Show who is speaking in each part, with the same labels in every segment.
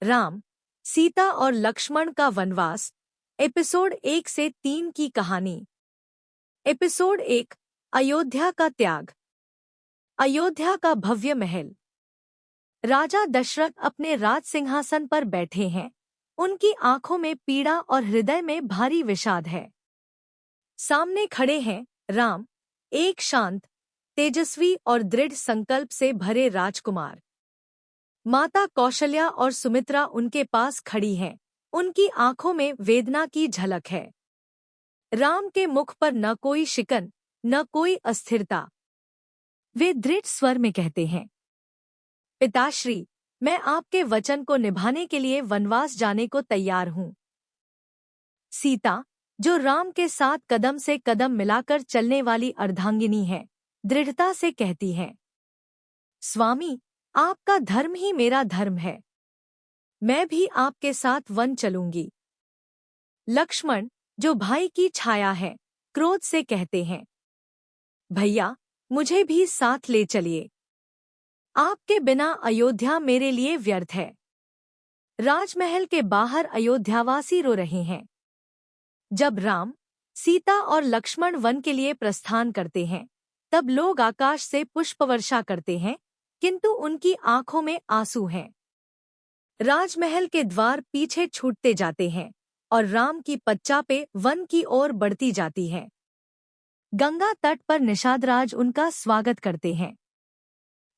Speaker 1: राम, सीता और लक्ष्मण का वनवास, एपिसोड 1 से 3 की कहानी। एपिसोड 1, अयोध्या का त्याग। अयोध्या का भव्य महल। राजा दशरथ अपने राज सिंहासन पर बैठे हैं। उनकी आंखों में पीड़ा और हृदय में भारी विषाद है। सामने खड़े हैं राम, एक शांत, तेजस्वी और दृढ़ संकल्प से भरे राजकुमार। माता कौशल्या और सुमित्रा उनके पास खड़ी हैं। उनकी आंखों में वेदना की झलक है। राम के मुख पर न कोई शिकन, न कोई अस्थिरता। वे दृढ़ स्वर में कहते हैं, पिताश्री, मैं आपके वचन को निभाने के लिए वनवास जाने को तैयार हूँ। सीता, जो राम के साथ कदम से कदम मिलाकर चलने वाली अर्धांगिनी है, दृढ़ता से कहती है, स्वामी, आपका धर्म ही मेरा धर्म है। मैं भी आपके साथ वन चलूंगी। लक्ष्मण, जो भाई की छाया है, क्रोध से कहते हैं, भैया, मुझे भी साथ ले चलिए। आपके बिना अयोध्या मेरे लिए व्यर्थ है। राजमहल के बाहर अयोध्यावासी रो रहे हैं। जब राम, सीता और लक्ष्मण वन के लिए प्रस्थान करते हैं, तब लोग आकाश से पुष्पवर्षा करते हैं, किंतु उनकी आंखों में आंसू हैं। राजमहल के द्वार पीछे छूटते जाते हैं और राम की पच्चापे वन की ओर बढ़ती जाती है। गंगा तट पर निषादराज उनका स्वागत करते हैं।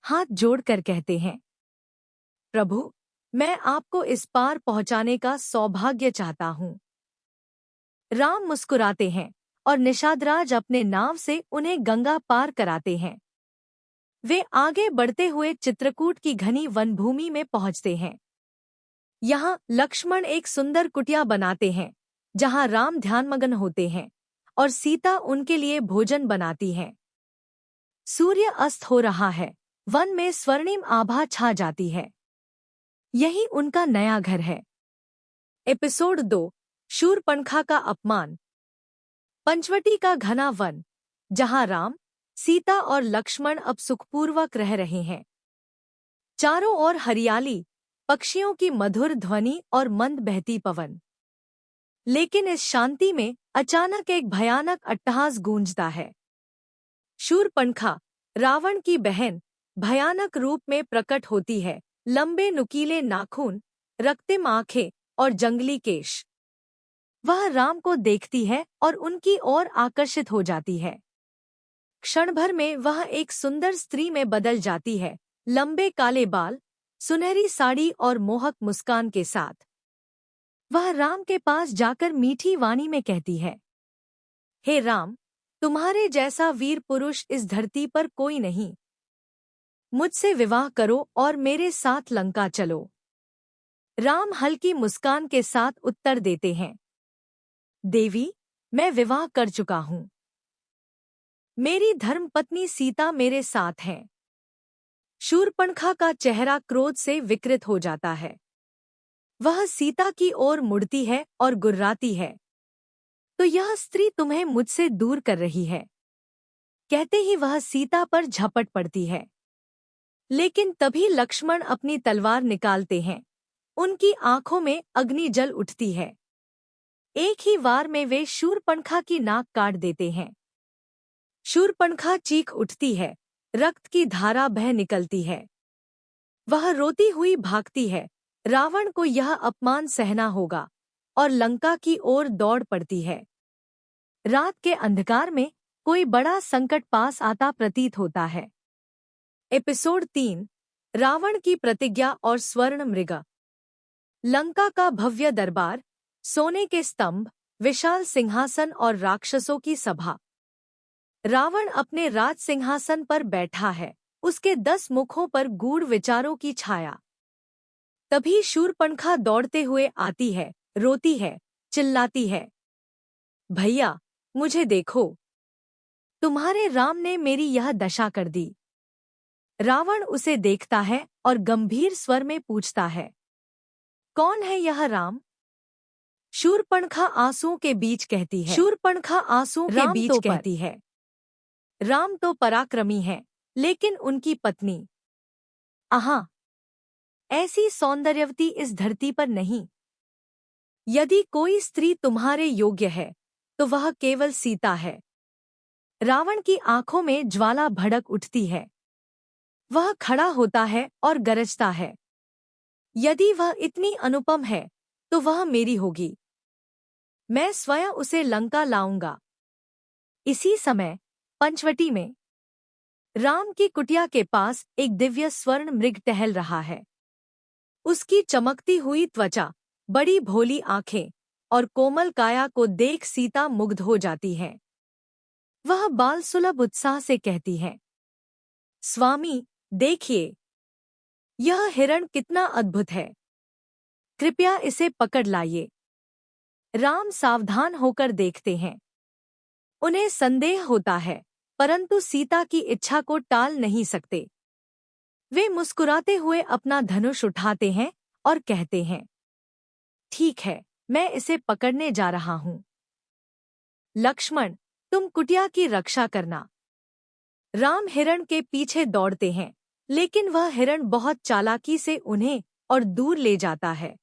Speaker 1: हाथ जोड़कर कहते हैं, प्रभु, मैं आपको इस पार पहुंचाने का सौभाग्य चाहता हूँ। राम मुस्कुराते हैं और निषादराज अपने नाव से उन्हें गंगा पार कराते हैं। वे आगे बढ़ते हुए चित्रकूट की घनी वनभूमि में पहुंचते हैं। यहाँ लक्ष्मण एक सुंदर कुटिया बनाते हैं, जहाँ राम ध्यानमग्न होते हैं और सीता उनके लिए भोजन बनाती है। सूर्य अस्त हो रहा है। वन में स्वर्णिम आभा छा जाती है। यही उनका नया घर है। एपिसोड 2, शूरपणखा का अपमान। पंचवटी का घना वन, जहाँ राम, सीता और लक्ष्मण अब सुखपूर्वक रह रहे हैं। चारों ओर हरियाली, पक्षियों की मधुर ध्वनि और मंद बहती पवन। लेकिन इस शांति में अचानक एक भयानक अट्टहास गूंजता है। शूरपणखा, रावण की बहन, भयानक रूप में प्रकट होती है। लंबे नुकीले नाखून, रक्तिम आंखें और जंगली केश। वह राम को देखती है और उनकी ओर आकर्षित हो जाती है। क्षण भर में वह एक सुंदर स्त्री में बदल जाती है, लंबे काले बाल, सुनहरी साड़ी और मोहक मुस्कान के साथ। वह राम के पास जाकर मीठी वाणी में कहती है, हे राम, तुम्हारे जैसा वीर पुरुष इस धरती पर कोई नहीं। मुझसे विवाह करो और मेरे साथ लंका चलो। राम हल्की मुस्कान के साथ उत्तर देते हैं, देवी, मैं विवाह कर चुका हूँ। मेरी धर्मपत्नी सीता मेरे साथ है। शूरपणखा का चेहरा क्रोध से विकृत हो जाता है। वह सीता की ओर मुड़ती है और गुर्राती है, तो यह स्त्री तुम्हें मुझसे दूर कर रही है। कहते ही वह सीता पर झपट पड़ती है। लेकिन तभी लक्ष्मण अपनी तलवार निकालते हैं। उनकी आंखों में अग्नि जल उठती है। एक ही वार में वे शूरपणखा की नाक काट देते हैं। शूरपणखा चीख उठती है, रक्त की धारा बह निकलती है। वह रोती हुई भागती है। रावण को यह अपमान सहना होगा और लंका की ओर दौड़ पड़ती है। रात के अंधकार में कोई बड़ा संकट पास आता प्रतीत होता है। एपिसोड 3, रावण की प्रतिज्ञा और स्वर्ण मृग। लंका का भव्य दरबार, सोने के स्तंभ, विशाल सिंहासन और राक्षसों की सभा। रावण अपने राज सिंहासन पर बैठा है। उसके 10 मुखों पर गूढ़ विचारों की छाया। तभी शूरपणखा दौड़ते हुए आती है, रोती है, चिल्लाती है, भैया, मुझे देखो, तुम्हारे राम ने मेरी यह दशा कर दी। रावण उसे देखता है और गंभीर स्वर में पूछता है, कौन है यह राम? शूरपणखा आंसुओं के बीच कहती है, शूरपणखा आंसुओं के बीच कहती है, राम तो पराक्रमी है, लेकिन उनकी पत्नी। आहा, ऐसी सौंदर्यवती इस धरती पर नहीं। यदि कोई स्त्री तुम्हारे योग्य है तो वह केवल सीता है। रावण की आंखों में ज्वाला भड़क उठती है। वह खड़ा होता है और गरजता है, यदि वह इतनी अनुपम है तो वह मेरी होगी। मैं स्वयं उसे लंका लाऊंगा। इसी समय पंचवटी में राम की कुटिया के पास एक दिव्य स्वर्ण मृग टहल रहा है। उसकी चमकती हुई त्वचा, बड़ी भोली आंखें और कोमल काया को देख सीता मुग्ध हो जाती है। वह बाल सुलभ उत्साह से कहती है, स्वामी देखिए, यह हिरण कितना अद्भुत है। कृपया इसे पकड़ लाइए। राम सावधान होकर देखते हैं। उन्हें संदेह होता है, परंतु सीता की इच्छा को टाल नहीं सकते। वे मुस्कुराते हुए अपना धनुष उठाते हैं और कहते हैं, ठीक है, मैं इसे पकड़ने जा रहा हूं। लक्ष्मण, तुम कुटिया की रक्षा करना। राम हिरण के पीछे दौड़ते हैं, लेकिन वह हिरण बहुत चालाकी से उन्हें और दूर ले जाता है।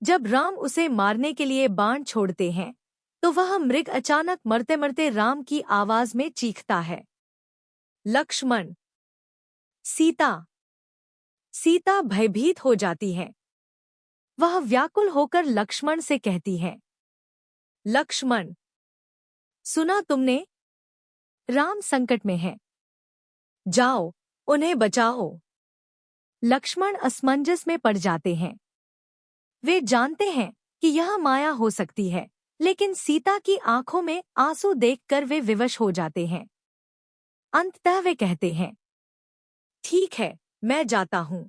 Speaker 1: जब राम उसे मारने के लिए बाण छोड़ते हैं तो वह मृग अचानक मरते मरते राम की आवाज में चीखता है, लक्ष्मण। सीता। सीता भयभीत हो जाती है। वह व्याकुल होकर लक्ष्मण से कहती है, लक्ष्मण, सुना तुमने? राम संकट में है। जाओ, उन्हें बचाओ। लक्ष्मण असमंजस में पड़ जाते हैं। वे जानते हैं कि यह माया हो सकती है, लेकिन सीता की आंखों में आंसू देखकर वे विवश हो जाते हैं। अंततः वे कहते हैं, ठीक है, मैं जाता हूं,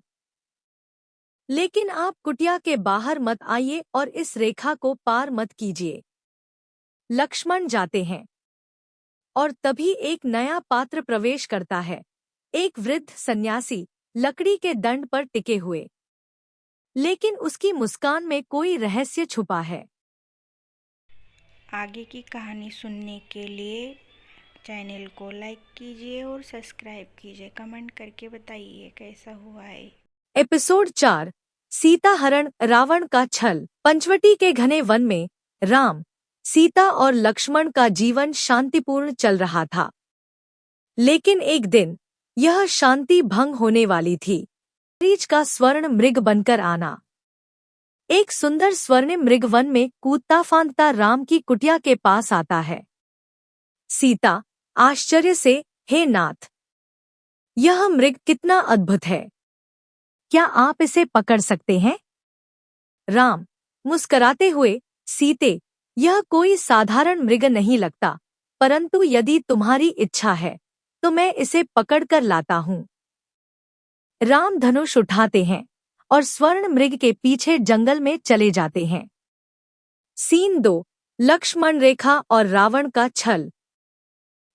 Speaker 1: लेकिन आप कुटिया के बाहर मत आइए और इस रेखा को पार मत कीजिए। लक्ष्मण जाते हैं और तभी एक नया पात्र प्रवेश करता है, एक वृद्ध सन्यासी, लकड़ी के दंड पर टिके हुए। लेकिन उसकी मुस्कान में कोई रहस्य छुपा है।
Speaker 2: आगे की कहानी सुनने के लिए चैनल को लाइक कीजिए और सब्सक्राइब कीजिए। कमेंट करके बताइए कैसा हुआ है।
Speaker 1: एपिसोड 4, सीता हरण रावण का छल। पंचवटी के घने वन में राम, सीता और लक्ष्मण का जीवन शांतिपूर्ण चल रहा था। लेकिन एक दिन यह शांति भंग होने वाली थी। रीछ का स्वर्ण मृग बनकर आना। एक सुंदर स्वर्णिम मृग वन में कूदता फांदता राम की कुटिया के पास आता है। सीता आश्चर्य से, हे नाथ, यह मृग कितना अद्भुत है। क्या आप इसे पकड़ सकते हैं? राम मुस्कराते हुए, सीते, यह कोई साधारण मृग नहीं लगता, परंतु यदि तुम्हारी इच्छा है तो मैं इसे पकड़कर लाता हूँ। राम धनुष उठाते हैं और स्वर्ण मृग के पीछे जंगल में चले जाते हैं। सीन 2, लक्ष्मण रेखा और रावण का छल।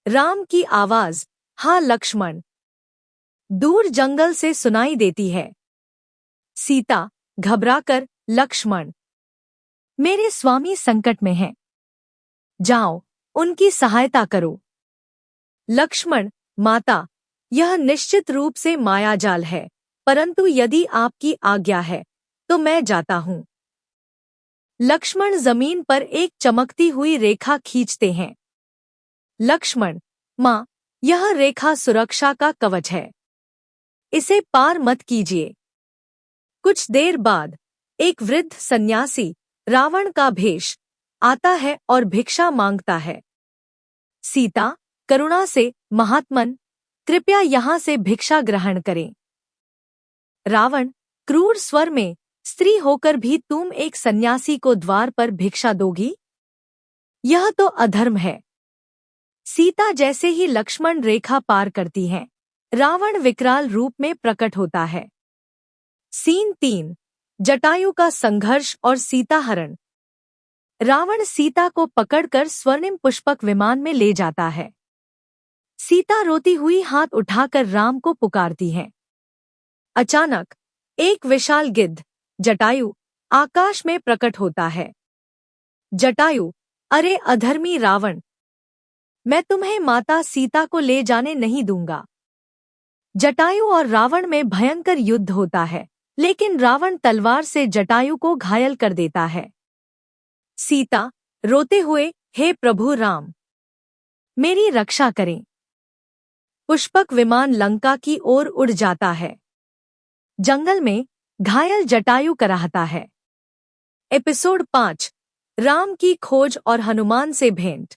Speaker 1: राम की आवाज, हाँ लक्ष्मण, दूर जंगल से सुनाई देती है। सीता घबराकर, लक्ष्मण, मेरे स्वामी संकट में हैं। जाओ, उनकी सहायता करो। लक्ष्मण, माता, यह निश्चित रूप से मायाजाल है, परंतु यदि आपकी आज्ञा है तो मैं जाता हूँ। लक्ष्मण जमीन पर एक चमकती हुई रेखा खींचते हैं। लक्ष्मण, माँ, यह रेखा सुरक्षा का कवच है। इसे पार मत कीजिए। कुछ देर बाद एक वृद्ध सन्यासी, रावण का भेष, आता है और भिक्षा मांगता है। सीता करुणा से, महात्मन, कृपया यहाँ से भिक्षा ग्रहण करें। रावण क्रूर स्वर में, स्त्री होकर भी तुम एक सन्यासी को द्वार पर भिक्षा दोगी? यह तो अधर्म है। सीता जैसे ही लक्ष्मण रेखा पार करती हैं, रावण विकराल रूप में प्रकट होता है। सीन 3, जटायु का संघर्ष और सीता हरण। रावण सीता को पकड़कर स्वर्णिम पुष्पक विमान में ले जाता है। सीता रोती हुई हाथ उठाकर राम को पुकारती है। अचानक एक विशाल गिद्ध, जटायु, आकाश में प्रकट होता है। जटायु, अरे अधर्मी रावण, मैं तुम्हें माता सीता को ले जाने नहीं दूंगा। जटायु और रावण में भयंकर युद्ध होता है। लेकिन रावण तलवार से जटायु को घायल कर देता है। सीता रोते हुए, हे प्रभु राम, मेरी रक्षा करें। पुष्पक विमान लंका की ओर उड़ जाता है। जंगल में घायल जटायु कराहता है। एपिसोड 5, राम की खोज और हनुमान से भेंट।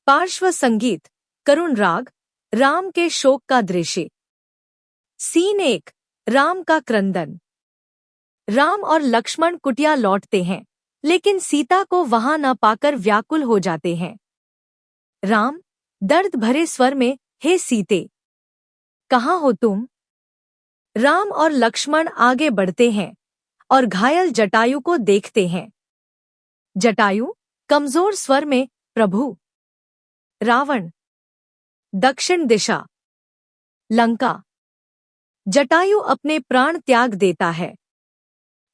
Speaker 1: पार्श्व संगीत, करुण राग, राम के शोक का दृश्य। सीन 1, राम का क्रंदन। राम और लक्ष्मण कुटिया लौटते हैं, लेकिन सीता को वहां न पाकर व्याकुल हो जाते हैं। राम दर्द भरे स्वर में, हे सीते, कहाँ हो तुम? राम और लक्ष्मण आगे बढ़ते हैं और घायल जटायु को देखते हैं। जटायु कमजोर स्वर में, प्रभु। रावण, दक्षिण दिशा, लंका। जटायु अपने प्राण त्याग देता है।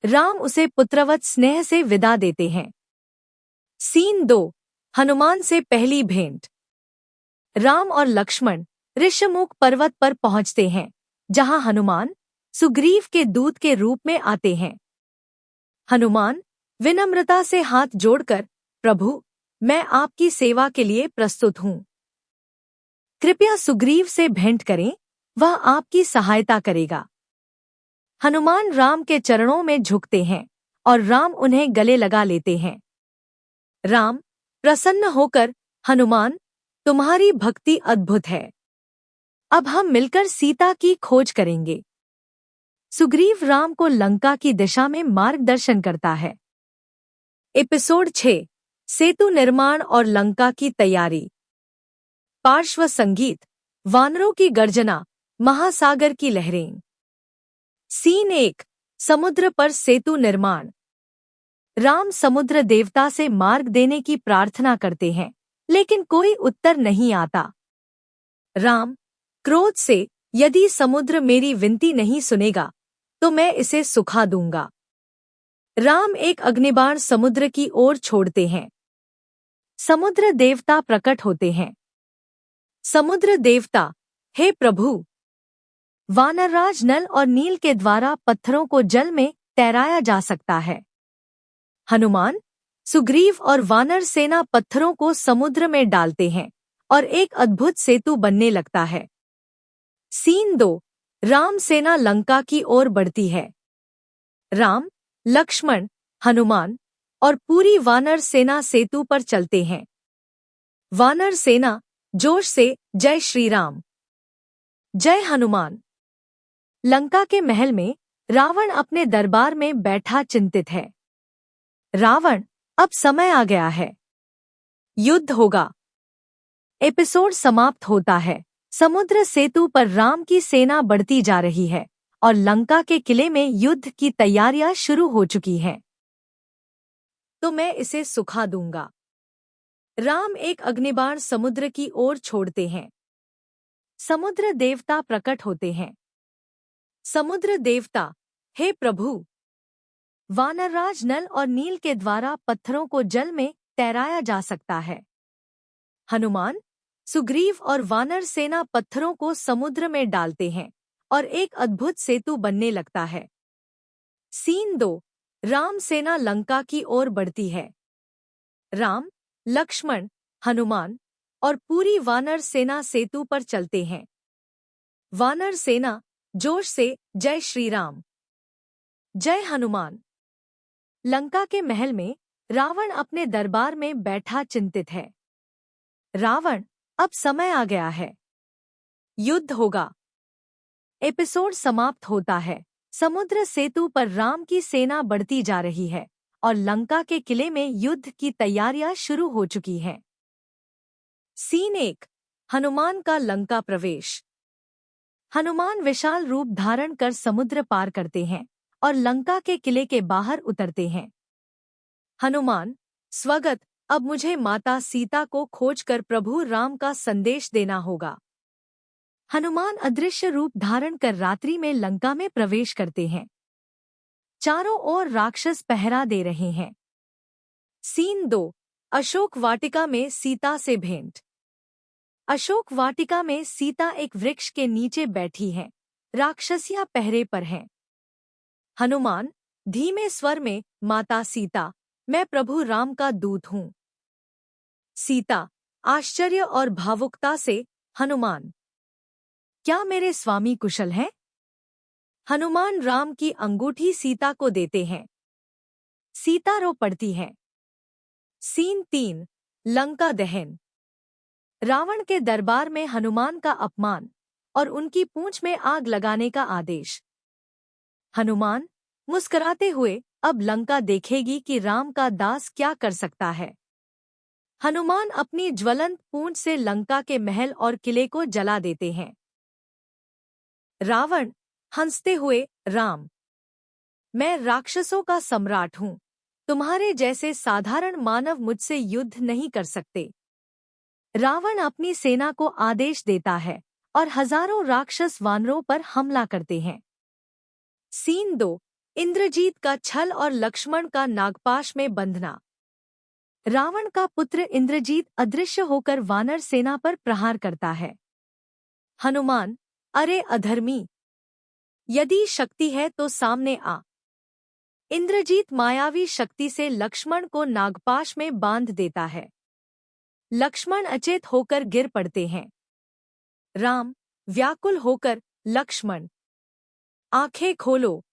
Speaker 1: राम उसे पुत्रवत स्नेह से विदा देते हैं। सीन 2, हनुमान से पहली भेंट। राम और लक्ष्मण ऋषमुख पर्वत पर पहुंचते हैं, जहां हनुमान सुग्रीव के दूत के रूप में आते हैं। हनुमान विनम्रता से हाथ जोड़कर, प्रभु, मैं आपकी सेवा के लिए प्रस्तुत हूं। कृपया सुग्रीव से भेंट करें, वह आपकी सहायता करेगा। हनुमान राम के चरणों में झुकते हैं और राम उन्हें गले लगा लेते हैं। राम प्रसन्न होकर, हनुमान, तुम्हारी भक्ति अद्भुत है। अब हम मिलकर सीता की खोज करेंगे। सुग्रीव राम को लंका की दिशा में मार्गदर्शन करता है। एपिसोड 6, सेतु निर्माण और लंका की तैयारी। पार्श्व संगीत, वानरों की गर्जना, महासागर की लहरें। सीन 1, समुद्र पर सेतु निर्माण। राम समुद्र देवता से मार्ग देने की प्रार्थना करते हैं, लेकिन कोई उत्तर नहीं आता। राम क्रोध से, यदि समुद्र मेरी विनती नहीं सुनेगा तो मैं इसे सुखा दूंगा। राम एक अग्निबाण समुद्र की ओर छोड़ते हैं। समुद्र देवता प्रकट होते हैं। समुद्र देवता, हे प्रभु, वानरराज नल और नील के द्वारा पत्थरों को जल में तैराया जा सकता है। हनुमान, सुग्रीव और वानर सेना पत्थरों को समुद्र में डालते हैं और एक अद्भुत सेतु बनने लगता है। सीन 2, राम सेना लंका की ओर बढ़ती है। राम, लक्ष्मण, हनुमान और पूरी वानर सेना सेतु पर चलते हैं। वानर सेना जोश से, जय श्री राम, जय हनुमान। लंका के महल में रावण अपने दरबार में बैठा चिंतित है। रावण, अब समय आ गया है, युद्ध होगा। एपिसोड समाप्त होता है। समुद्र सेतु पर राम की सेना बढ़ती जा रही है और लंका के किले में युद्ध की तैयारियां शुरू हो चुकी हैं। तो मैं इसे सुखा दूंगा। राम एक अग्निबाण समुद्र की ओर छोड़ते हैं। समुद्र देवता प्रकट होते हैं। समुद्र देवता, हे प्रभु, वानरराज नल और नील के द्वारा पत्थरों को जल में तैराया जा सकता है। हनुमान, सुग्रीव और वानर सेना पत्थरों को समुद्र में डालते हैं और एक अद्भुत सेतु बनने लगता है। सीन 2, राम सेना लंका की ओर बढ़ती है। राम, लक्ष्मण, हनुमान और पूरी वानर सेना सेतु पर चलते हैं। वानर सेना जोश से, जय श्री राम, जय हनुमान। लंका के महल में रावण अपने दरबार में बैठा चिंतित है। रावण, अब समय आ गया है, युद्ध होगा। एपिसोड समाप्त होता है। समुद्र सेतु पर राम की सेना बढ़ती जा रही है और लंका के किले में युद्ध की तैयारियां शुरू हो चुकी हैं। सीन 1, हनुमान का लंका प्रवेश। हनुमान विशाल रूप धारण कर समुद्र पार करते हैं और लंका के किले के बाहर उतरते हैं। हनुमान, स्वगत, अब मुझे माता सीता को खोजकर प्रभु राम का संदेश देना होगा। हनुमान अदृश्य रूप धारण कर रात्रि में लंका में प्रवेश करते हैं। चारों ओर राक्षस पहरा दे रहे हैं। सीन 2, अशोक वाटिका में सीता से भेंट। अशोक वाटिका में सीता एक वृक्ष के नीचे बैठी हैं। राक्षसियां पहरे पर हैं। हनुमान धीमे स्वर में, माता सीता, मैं प्रभु राम का दूत हूँ। सीता आश्चर्य और भावुकता से, हनुमान, क्या मेरे स्वामी कुशल हैं? हनुमान राम की अंगूठी सीता को देते हैं। सीता रो पड़ती है। सीन 3, लंका दहन। रावण के दरबार में हनुमान का अपमान और उनकी पूंछ में आग लगाने का आदेश। हनुमान मुस्कुराते हुए, अब लंका देखेगी कि राम का दास क्या कर सकता है। हनुमान अपनी ज्वलंत पूंछ से लंका के महल और किले को जला देते हैं। रावण हंसते हुए, राम, मैं राक्षसों का सम्राट हूँ, तुम्हारे जैसे साधारण मानव मुझसे युद्ध नहीं कर सकते। रावण अपनी सेना को आदेश देता है और हजारों राक्षस वानरों पर हमला करते हैं। सीन 2, इंद्रजीत का छल और लक्ष्मण का नागपाश में बंधना। रावण का पुत्र इंद्रजीत अदृश्य होकर वानर सेना पर प्रहार करता है। हनुमान, अरे अधर्मी, यदि शक्ति है तो सामने आ। इंद्रजीत मायावी शक्ति से लक्ष्मण को नागपाश में बांध देता है। लक्ष्मण अचेत होकर गिर पड़ते हैं। राम व्याकुल होकर, लक्ष्मण, आंखें खोलो।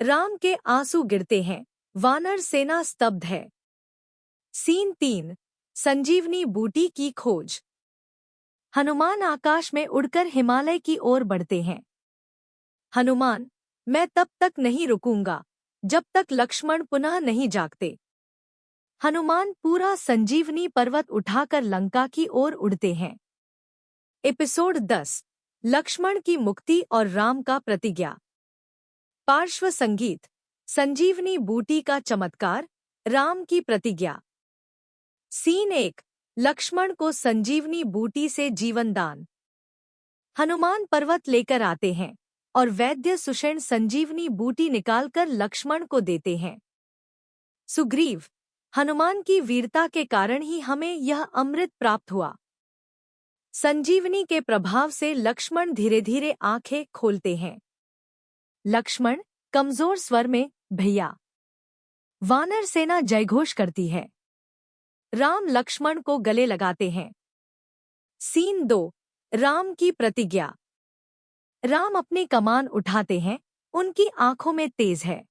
Speaker 1: राम के आंसू गिरते हैं। वानर सेना स्तब्ध है। सीन 3, संजीवनी बूटी की खोज। हनुमान आकाश में उड़कर हिमालय की ओर बढ़ते हैं। हनुमान, मैं तब तक नहीं रुकूंगा जब तक लक्ष्मण पुनः नहीं जागते। हनुमान पूरा संजीवनी पर्वत उठाकर लंका की ओर उड़ते हैं। एपिसोड 10, लक्ष्मण की मुक्ति और राम का प्रतिज्ञा। पार्श्व संगीत, संजीवनी बूटी का चमत्कार, राम की प्रतिज्ञा। सीन 1, लक्ष्मण को संजीवनी बूटी से जीवन दान। हनुमान पर्वत लेकर आते हैं और वैद्य सुषेण संजीवनी बूटी निकालकर लक्ष्मण को देते हैं। सुग्रीव, हनुमान की वीरता के कारण ही हमें यह अमृत प्राप्त हुआ। संजीवनी के प्रभाव से लक्ष्मण धीरे धीरे आंखें खोलते हैं। लक्ष्मण कमजोर स्वर में, भैया। वानर सेना जयघोष करती है। राम लक्ष्मण को गले लगाते हैं। सीन 2, राम की प्रतिज्ञा। राम अपनी कमान उठाते हैं, उनकी आंखों में तेज है।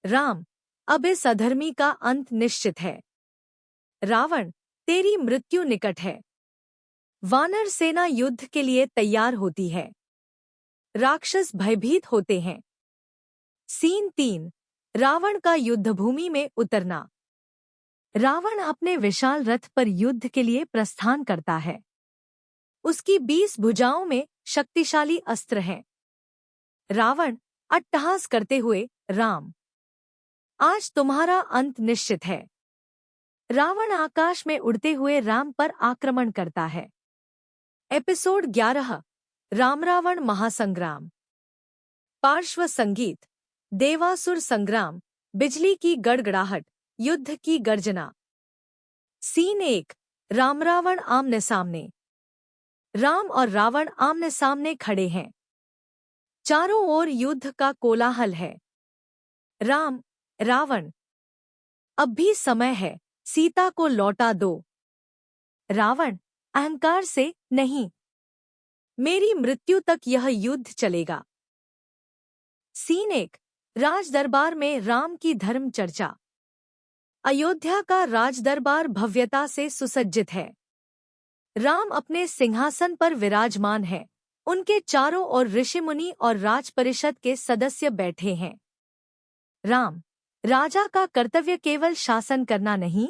Speaker 1: राम, अब इस अधर्मी का अंत निश्चित है। रावण, तेरी मृत्यु निकट है। वानर सेना युद्ध के लिए तैयार होती है। राक्षस भयभीत होते हैं। सीन 3, रावण का युद्धभूमि में उतरना। रावण अपने विशाल रथ पर युद्ध के लिए प्रस्थान करता है। उसकी 20 भुजाओं में शक्तिशाली अस्त्र हैं। रावण अट्टहास करते हुए, राम, आज तुम्हारा अंत निश्चित है। रावण आकाश में उड़ते हुए राम पर आक्रमण करता है। एपिसोड 11, राम रावण महासंग्राम। पार्श्व संगीत, देवासुर संग्राम, बिजली की गड़गड़ाहट, युद्ध की गर्जना। सीन 1, राम रावण आमने सामने। राम और रावण आमने सामने खड़े हैं। चारों ओर युद्ध का कोलाहल है। राम, रावण, अब भी समय है, सीता को लौटा दो। रावण अहंकार से, नहीं, मेरी मृत्यु तक यह युद्ध चलेगा। सीन 1, राजदरबार में राम की धर्म चर्चा। अयोध्या का राजदरबार भव्यता से सुसज्जित है। राम अपने सिंहासन पर विराजमान है। उनके चारों ओर ऋषिमुनि और राजपरिषद के सदस्य बैठे हैं। राम, राजा का कर्तव्य केवल शासन करना नहीं,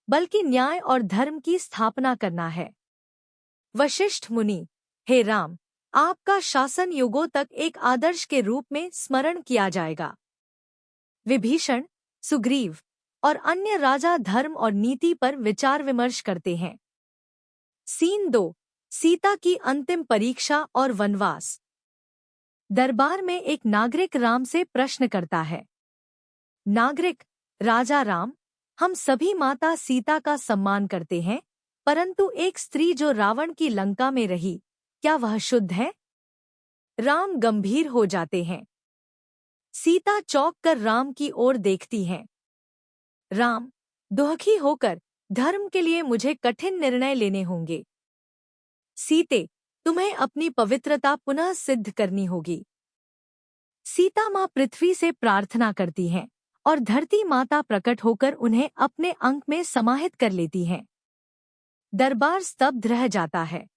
Speaker 1: बल्कि न्याय और धर्म की स्थापना करना है। वशिष्ठ मुनि, हे राम, आपका शासन युगों तक एक आदर्श के रूप में स्मरण किया जाएगा। विभीषण, सुग्रीव और अन्य राजा धर्म और नीति पर विचार विमर्श करते हैं। सीन 2, सीता की अंतिम परीक्षा और वनवास। दरबार में एक नागरिक राम से प्रश्न करता है। नागरिक, राजा राम, हम सभी माता सीता का सम्मान करते हैं, परंतु एक स्त्री जो रावण की लंका में रही, क्या वह शुद्ध है? राम गंभीर हो जाते हैं। सीता चौंक कर राम की ओर देखती हैं। राम, दुखी होकर, धर्म के लिए मुझे कठिन निर्णय लेने होंगे। सीते, तुम्हें अपनी पवित्रता पुनः सिद्ध करनी होगी। सीता माँ पृथ्वी से प्रार्थना करती हैं और धरती माता प्रकट होकर उन्हें अपने अंक में समाहित कर लेती हैं। दरबार स्तब्ध रह जाता है।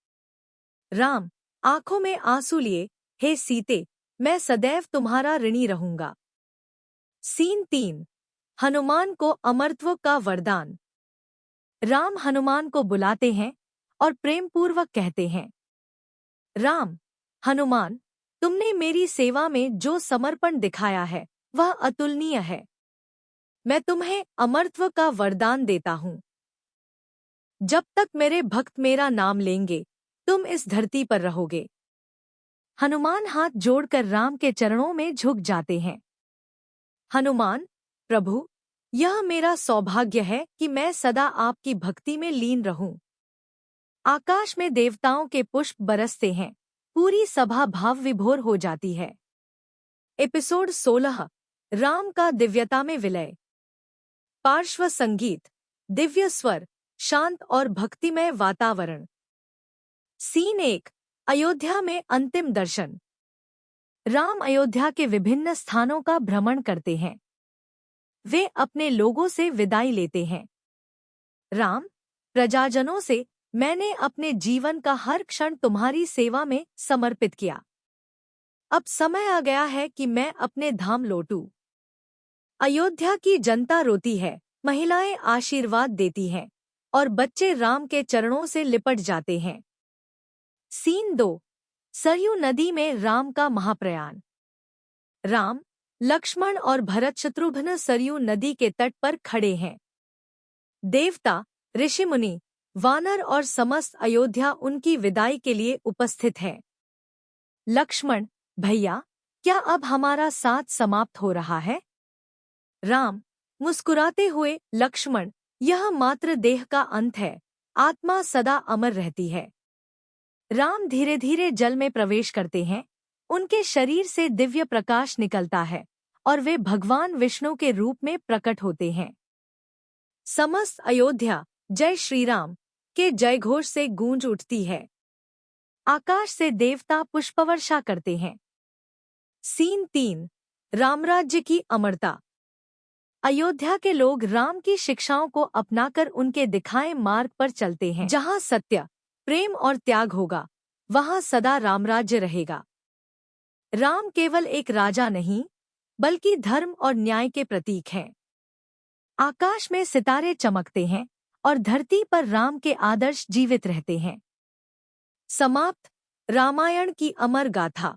Speaker 1: राम, आंखों में आंसू लिए, हे सीते, मैं सदैव तुम्हारा ऋणी रहूंगा। सीन 3। हनुमान को अमरत्व का वरदान। राम हनुमान को बुलाते हैं और प्रेमपूर्वक कहते हैं, राम, हनुमान, तुमने मेरी सेवा में जो समर्पण दिखाया है वह अतुलनीय है। मैं तुम्हें अमरत्व का वरदान देता हूँ। जब तक मेरे भक्त मेरा नाम लेंगे, तुम इस धरती पर रहोगे। हनुमान हाथ जोड़कर राम के चरणों में झुक जाते हैं। हनुमान, प्रभु, यह मेरा सौभाग्य है कि मैं सदा आपकी भक्ति में लीन रहूं। आकाश में देवताओं के पुष्प बरसते हैं, पूरी सभा भाव विभोर हो जाती है। एपिसोड 16। राम का दिव्यता में विलय। पार्श्व संगीत, दिव्य स्वर, शांत और भक्तिमय वातावरण। सीन 1। अयोध्या में अंतिम दर्शन। राम अयोध्या के विभिन्न स्थानों का भ्रमण करते हैं। वे अपने लोगों से विदाई लेते हैं। राम, प्रजाजनों से, मैंने अपने जीवन का हर क्षण तुम्हारी सेवा में समर्पित किया। अब समय आ गया है कि मैं अपने धाम लौटूं। अयोध्या की जनता रोती है, महिलाएं आशीर्वाद देती हैं और बच्चे राम के चरणों से लिपट जाते हैं। सीन 2। सरयू नदी में राम का महाप्रयाण। राम, लक्ष्मण और भरत शत्रुघ्न सरयू नदी के तट पर खड़े हैं। देवता, ऋषिमुनि, वानर और समस्त अयोध्या उनकी विदाई के लिए उपस्थित है। लक्ष्मण, भैया, क्या अब हमारा साथ समाप्त हो रहा है? राम, मुस्कुराते हुए, लक्ष्मण, यह मात्र देह का अंत है, आत्मा सदा अमर रहती है। राम धीरे धीरे जल में प्रवेश करते हैं। उनके शरीर से दिव्य प्रकाश निकलता है और वे भगवान विष्णु के रूप में प्रकट होते हैं। समस्त अयोध्या जय श्री राम के जयघोष से गूंज उठती है। आकाश से देवता पुष्पवर्षा करते हैं। सीन 3। रामराज्य की अमरता। अयोध्या के लोग राम की शिक्षाओं को अपनाकर उनके दिखाए मार्ग पर चलते हैं। जहाँ सत्य, प्रेम और त्याग होगा, वहाँ सदा रामराज्य रहेगा। राम केवल एक राजा नहीं, बल्कि धर्म और न्याय के प्रतीक हैं। आकाश में सितारे चमकते हैं और धरती पर राम के आदर्श जीवित रहते हैं। समाप्त। रामायण की अमर गाथा।